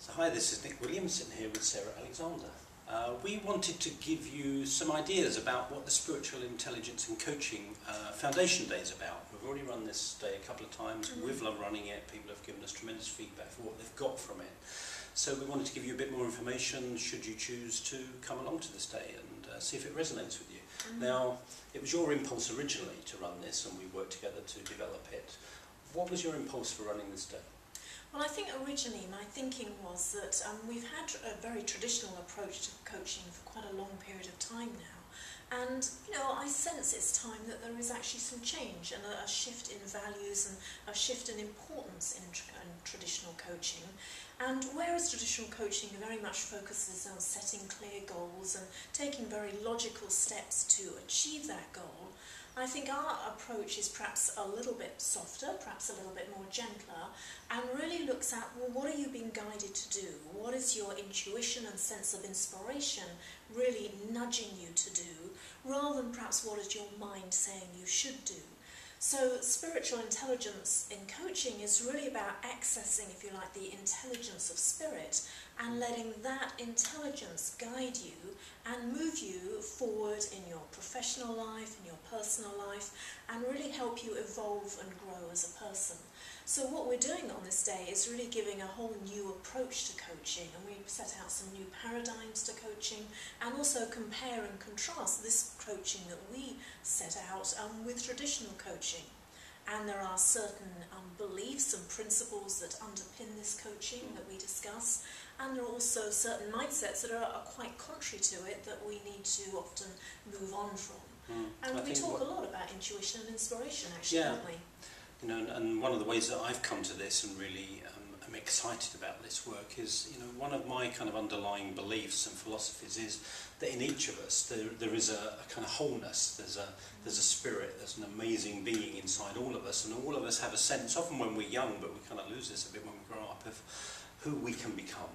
So hi, this is Nick Williams sitting here with Sarah Alexander. We wanted to give you some ideas about what the Spiritual Intelligence and Coaching Foundation Day is about. We've already run this day a couple of times. We've loved running it. People have given us tremendous feedback for what they've got from it. So we wanted to give you a bit more information should you choose to come along to this day and see if it resonates with you. Now, it was your impulse originally to run this, and we worked together to develop it. What was your impulse for running this day? Well, I think originally my thinking was that we've had a very traditional approach to coaching for quite a long period of time now. And, you know, I sense it's time that there is actually some change and a shift in values and a shift in importance in traditional coaching. And whereas traditional coaching very much focuses on setting clear goals and taking very logical steps to achieve that goal, I think our approach is perhaps a little bit softer, perhaps a little bit more gentler, and really looks at, well, what are you being guided to do? What is your intuition and sense of inspiration really nudging you to do, rather than perhaps what is your mind saying you should do? So spiritual intelligence in coaching is really about accessing, if you like, the intelligence of spirit and letting that intelligence guide you and move you forward in your professional life, in your personal life, and really help you evolve and grow as a person. So what we're doing on this day is really giving a whole new approach to coaching, and we set out some new paradigms to coaching and also compare and contrast this coaching that we set out with traditional coaching. And there are certain beliefs and principles that underpin this coaching that we discuss, and there are also certain mindsets that are quite contrary to it that we need to often move on from. And we talk a lot about intuition and inspiration, actually, don't we? You know, and one of the ways that I've come to this and really am excited about this work is, you know, one of my kind of underlying beliefs and philosophies is that in each of us there is a kind of wholeness, there's a spirit, there's an amazing being inside all of us, and all of us have a sense, often when we're young, but we kind of lose this a bit when we grow up, of who we can become.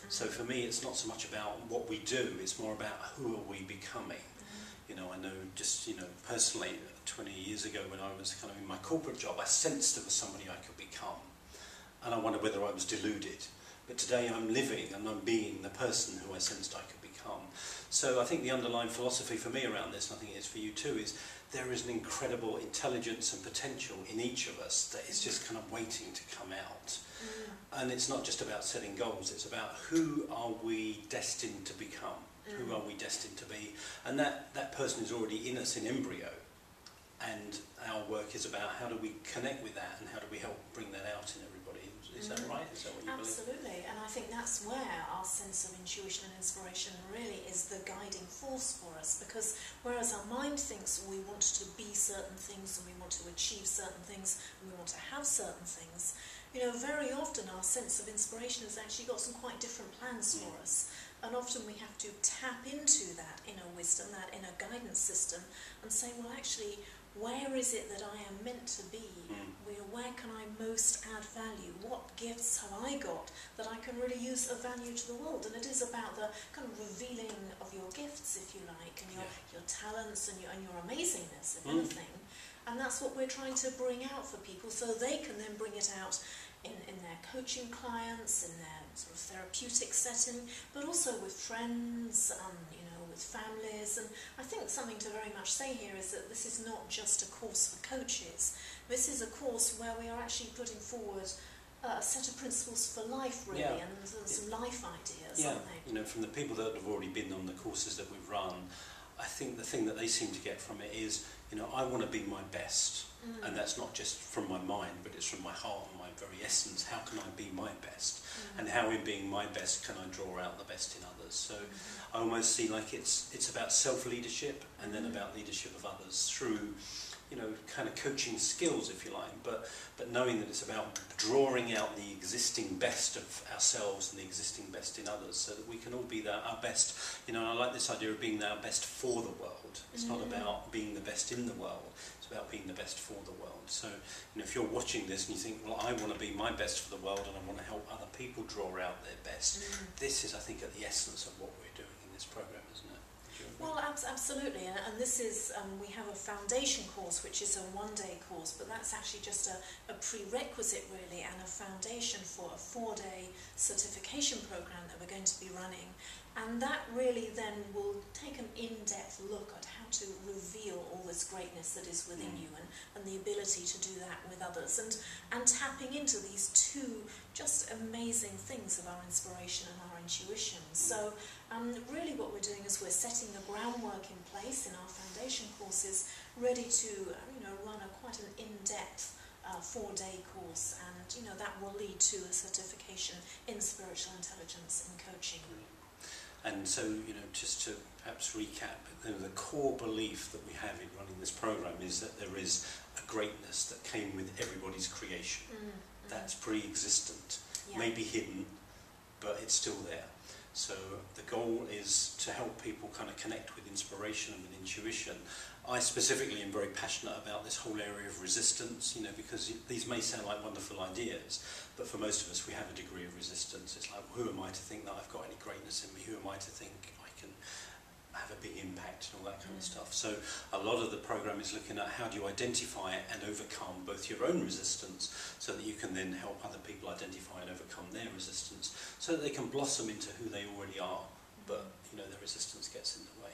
So for me, it's not so much about what we do, it's more about who are we becoming. You know, I know just, you know, personally, 20 years ago when I was kind of in my corporate job, I sensed there was somebody I could become. And I wondered whether I was deluded. But today I'm living and I'm being the person who I sensed I could become. So I think the underlying philosophy for me around this, and I think it is for you too, is there is an incredible intelligence and potential in each of us that is just kind of waiting to come out. And it's not just about setting goals, it's about who are we destined to become. Who are we destined to be? And that person is already in us in embryo. And our work is about how do we connect with that and how do we help bring that out in everybody. Is that right? Is that what you believe? Absolutely. And I think that's where our sense of intuition and inspiration really is the guiding force for us. Because whereas our mind thinks we want to be certain things and we want to achieve certain things and we want to have certain things, you know, very often our sense of inspiration has actually got some quite different plans for us. And often we have to tap into that inner wisdom, that inner guidance system, and say, well, actually, where is it that I am meant to be? Where can I most add value? What gifts have I got that I can really use of value to the world? And it is about the kind of revealing of your gifts, if you like, and your talents and your amazingness, if anything. And that's what we're trying to bring out for people so they can then bring it out in their coaching clients, in their sort of therapeutic setting, but also with friends, you know, with families. And I think something to very much say here is that this is not just a course for coaches. This is a course where we are actually putting forward a set of principles for life, really, and some life ideas, aren't they? You know, from the people that have already been on the courses that we've run, I think the thing that they seem to get from it is, you know, I want to be my best. And that's not just from my mind, but it's from my heart and my very essence. How can I be my best? And how in being my best can I draw out the best in others? So I almost see like it's about self-leadership and then about leadership of others through, you know, kind of coaching skills, if you like, but knowing that it's about drawing out the existing best of ourselves and the existing best in others so that we can all be our best. You know, and I like this idea of being our best for the world. It's not about being the best in the world, it's about being the best for the world. So, you know, if you're watching this and you think, well, I want to be my best for the world and I want to help other people draw out their best, this is, I think, at the essence of what we're doing in this program, isn't it? Would you you agree? Well, absolutely, and this is, we have a foundation course which is a one-day course, but that's actually just a prerequisite really, and a foundation for a 4-day certification program that we're going to be running. And that really then will take an in-depth look at how to reveal all this greatness that is within you, and the ability to do that with others, and tapping into these two just amazing things of our inspiration and our intuition. So really what we're doing is we're setting the groundwork in place in our foundation courses, ready to run quite an in-depth 4-day course, and that will lead to a certification in spiritual intelligence and coaching. And so, just to perhaps recap, the core belief that we have in running this program is that there is a greatness that came with everybody's creation. That's pre-existent, maybe hidden, but it's still there. So the goal is to help people kind of connect with inspiration and with intuition. I specifically am very passionate about this whole area of resistance, because these may sound like wonderful ideas, but for most of us we have a degree of resistance. It's like, who am I to think that I've got any greatness in me? Who am I to think I can have a big impact and all that kind of stuff? So a lot of the program is looking at how do you identify and overcome both your own resistance, so that you can then help other people identify and overcome their resistance, so that they can blossom into who they already are, but the resistance gets in the way.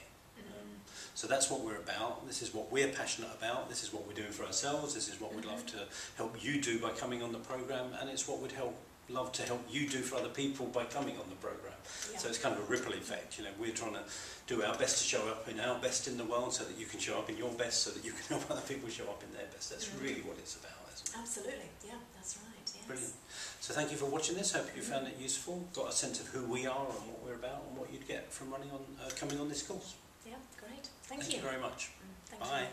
So that's what we're about. This is what we're passionate about. This is what we're doing for ourselves. This is what we'd love to help you do by coming on the program, and it's what we'd love to help you do for other people by coming on the program. Yeah. So it's kind of a ripple effect. We're trying to do our best to show up in our best in the world, so that you can show up in your best, so that you can help other people show up in their best. That's really what it's about, isn't it? Absolutely. Yeah, that's right. Yes. Brilliant. So thank you for watching this. Hope you found it useful. Got a sense of who we are and what we're about, and what you'd get from coming on this course. Yeah, great. Thank you. Thank you very much. Thank Bye. you.